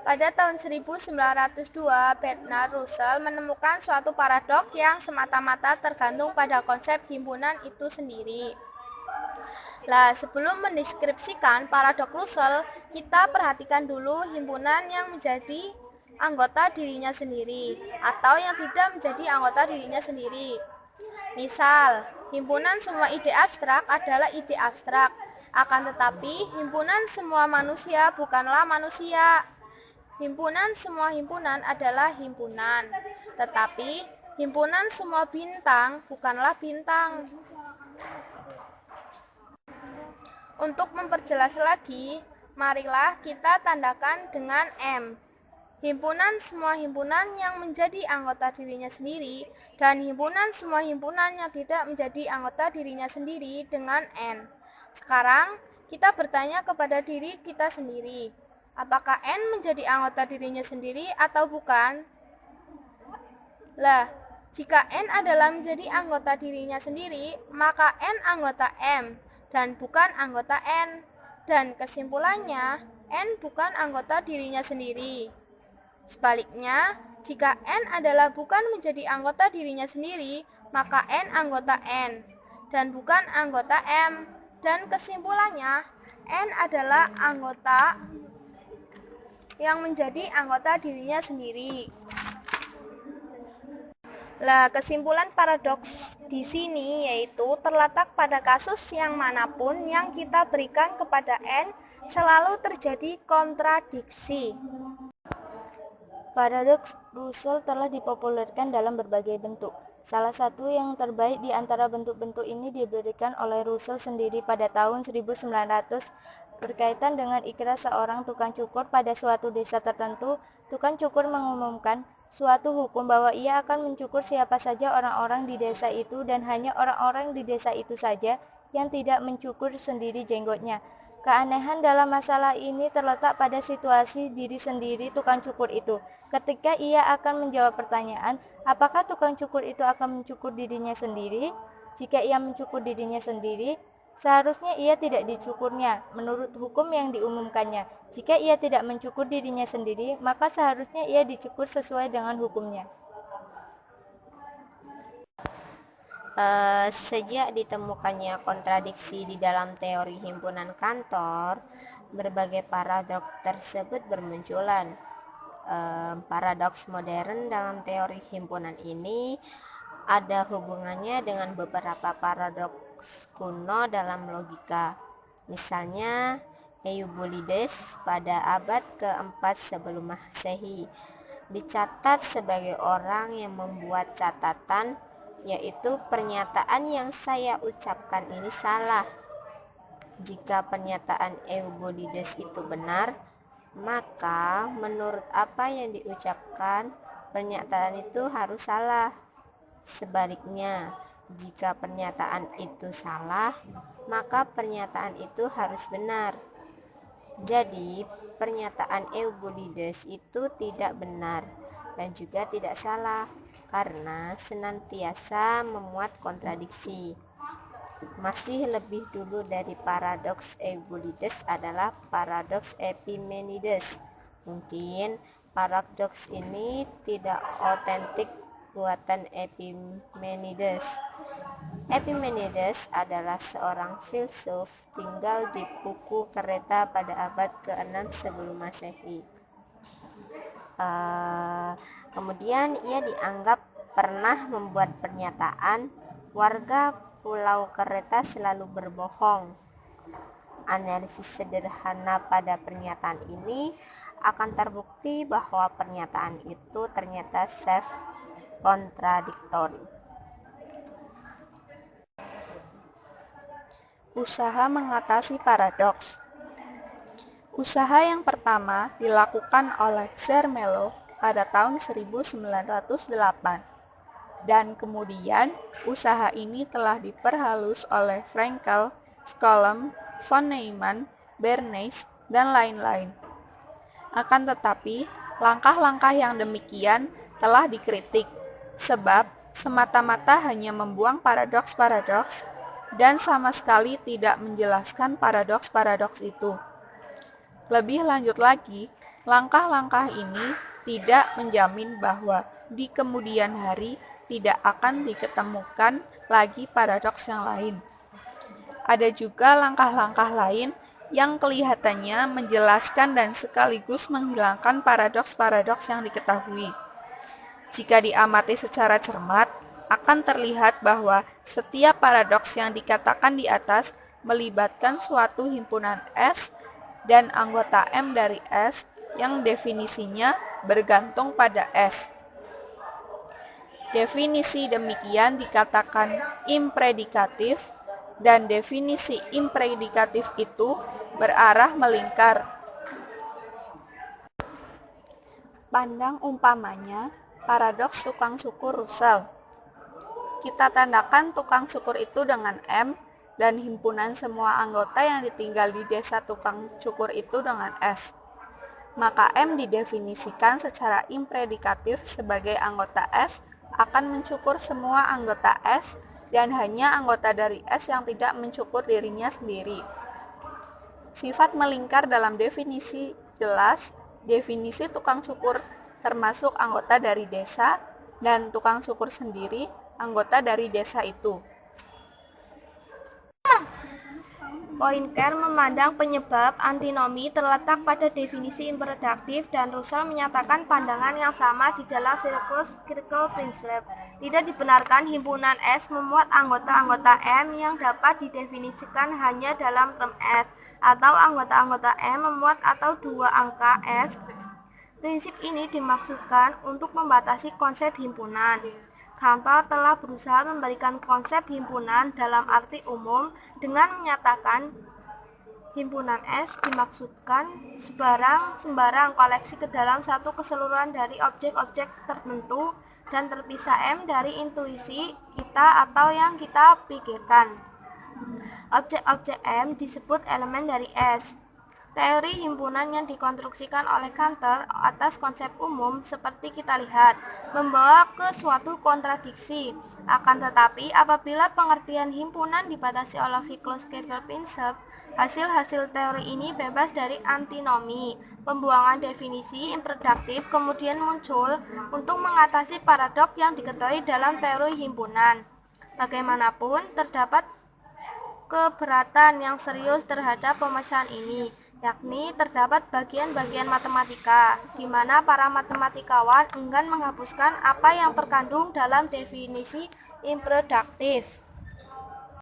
Pada tahun 1902, Bernard Russell menemukan suatu paradoks yang semata-mata tergantung pada konsep himpunan itu sendiri. Sebelum mendeskripsikan paradoks Russell, kita perhatikan dulu himpunan yang menjadi anggota dirinya sendiri atau yang tidak menjadi anggota dirinya sendiri. Misal, himpunan semua ide abstrak adalah ide abstrak, akan tetapi himpunan semua manusia bukanlah manusia. Himpunan semua himpunan adalah himpunan, tetapi himpunan semua bintang bukanlah bintang. Untuk memperjelas lagi, marilah kita tandakan dengan M. Himpunan semua himpunan yang menjadi anggota dirinya sendiri dan himpunan semua himpunan yang tidak menjadi anggota dirinya sendiri dengan N. Sekarang kita bertanya kepada diri kita sendiri, apakah N menjadi anggota dirinya sendiri atau bukan? Jika N adalah menjadi anggota dirinya sendiri, maka N anggota M dan bukan anggota N. Dan kesimpulannya, N bukan anggota dirinya sendiri. Sebaliknya, jika N adalah bukan menjadi anggota dirinya sendiri, maka N anggota N dan bukan anggota M. Dan kesimpulannya, N adalah anggota yang menjadi anggota dirinya sendiri. Kesimpulan paradoks di sini yaitu terletak pada kasus yang manapun yang kita berikan kepada N selalu terjadi kontradiksi. Paradoks Russell telah dipopulerkan dalam berbagai bentuk. Salah satu yang terbaik di antara bentuk-bentuk ini diberikan oleh Russell sendiri pada tahun 1900 berkaitan dengan ikrar seorang tukang cukur pada suatu desa tertentu. Tukang cukur mengumumkan suatu hukum bahwa ia akan mencukur siapa saja orang-orang di desa itu dan hanya orang-orang di desa itu saja yang tidak mencukur sendiri jenggotnya. Keanehan dalam masalah ini terletak pada situasi diri sendiri tukang cukur itu. Ketika ia akan menjawab pertanyaan, apakah tukang cukur itu akan mencukur dirinya sendiri? Jika ia mencukur dirinya sendiri, seharusnya ia tidak dicukurnya menurut hukum yang diumumkannya. Jika ia tidak mencukur dirinya sendiri, maka seharusnya ia dicukur sesuai dengan hukumnya. Sejak ditemukannya kontradiksi di dalam teori himpunan kantor, berbagai paradoks tersebut bermunculan. Paradoks modern dalam teori himpunan ini ada hubungannya dengan beberapa paradoks kuno dalam logika. Misalnya, Eubulides pada abad ke-4 sebelum Masehi dicatat sebagai orang yang membuat catatan, yaitu pernyataan yang saya ucapkan ini salah. Jika pernyataan Eubulides itu benar, maka menurut apa yang diucapkan, pernyataan itu harus salah. Sebaliknya, jika pernyataan itu salah, maka pernyataan itu harus benar. Jadi, pernyataan Eubulides itu tidak benar dan juga tidak salah karena senantiasa memuat kontradiksi. Masih lebih dulu dari paradoks Eubulides adalah paradoks Epimenides. Mungkin paradoks ini tidak otentik buatan Epimenides. Epimenides adalah seorang filsuf tinggal di Puku Kreta pada abad ke-6 sebelum Masehi. Kemudian ia dianggap pernah membuat pernyataan, warga Pulau Kreta selalu berbohong. Analisis sederhana pada pernyataan ini akan terbukti bahwa pernyataan itu ternyata self-kontradiktori. Usaha mengatasi paradoks. Usaha yang pertama dilakukan oleh Zermelo pada tahun 1908. Dan kemudian usaha ini telah diperhalus oleh Fraenkel, Skolem, von Neumann, Bernays, dan lain-lain. Akan tetapi, langkah-langkah yang demikian telah dikritik, sebab semata-mata hanya membuang paradoks-paradoks dan sama sekali tidak menjelaskan paradoks-paradoks itu. Lebih lanjut lagi, Langkah-langkah ini tidak menjamin bahwa di kemudian hari tidak akan diketemukan lagi paradoks yang lain. Ada juga langkah-langkah lain yang kelihatannya menjelaskan dan sekaligus menghilangkan paradoks-paradoks yang diketahui. Jika diamati secara cermat, akan terlihat bahwa setiap paradoks yang dikatakan di atas melibatkan suatu himpunan S dan anggota M dari S yang definisinya bergantung pada S. Definisi demikian dikatakan impredikatif, dan definisi impredikatif itu berarah melingkar. Pandang umpamanya paradoks tukang cukur Russell. Kita tandakan tukang cukur itu dengan M dan himpunan semua anggota yang ditinggal di desa tukang cukur itu dengan S. Maka M didefinisikan secara impredikatif sebagai anggota S akan mencukur semua anggota S dan hanya anggota dari S yang tidak mencukur dirinya sendiri. Sifat melingkar dalam definisi jelas, definisi tukang cukur termasuk anggota dari desa dan tukang cukur sendiri anggota dari desa itu. Poincar memandang penyebab antinomi terletak pada definisi imprediktif dan Russell menyatakan pandangan yang sama di dalam Virchow-Kirchhoff Principle. Tidak dibenarkan himpunan S memuat anggota-anggota M yang dapat didefinisikan hanya dalam term S, atau anggota-anggota M memuat atau dua angka S. Prinsip ini dimaksudkan untuk membatasi konsep himpunan. Cantor telah berusaha memberikan konsep himpunan dalam arti umum dengan menyatakan himpunan S dimaksudkan sembarang koleksi ke dalam satu keseluruhan dari objek-objek tertentu dan terpisah M dari intuisi kita atau yang kita pikirkan. Objek-objek M disebut elemen dari S. Teori himpunan yang dikonstruksikan oleh Cantor atas konsep umum seperti kita lihat membawa ke suatu kontradiksi. Akan tetapi apabila pengertian himpunan dibatasi oleh Virchow-Kirchhoff Principle, hasil-hasil teori ini bebas dari antinomi. Pembuangan definisi imprediktif kemudian muncul untuk mengatasi paradoks yang diketahui dalam teori himpunan. Bagaimanapun terdapat keberatan yang serius terhadap pemecahan ini, yakni terdapat bagian-bagian matematika, di mana para matematikawan enggan menghapuskan apa yang terkandung dalam definisi imprediktif.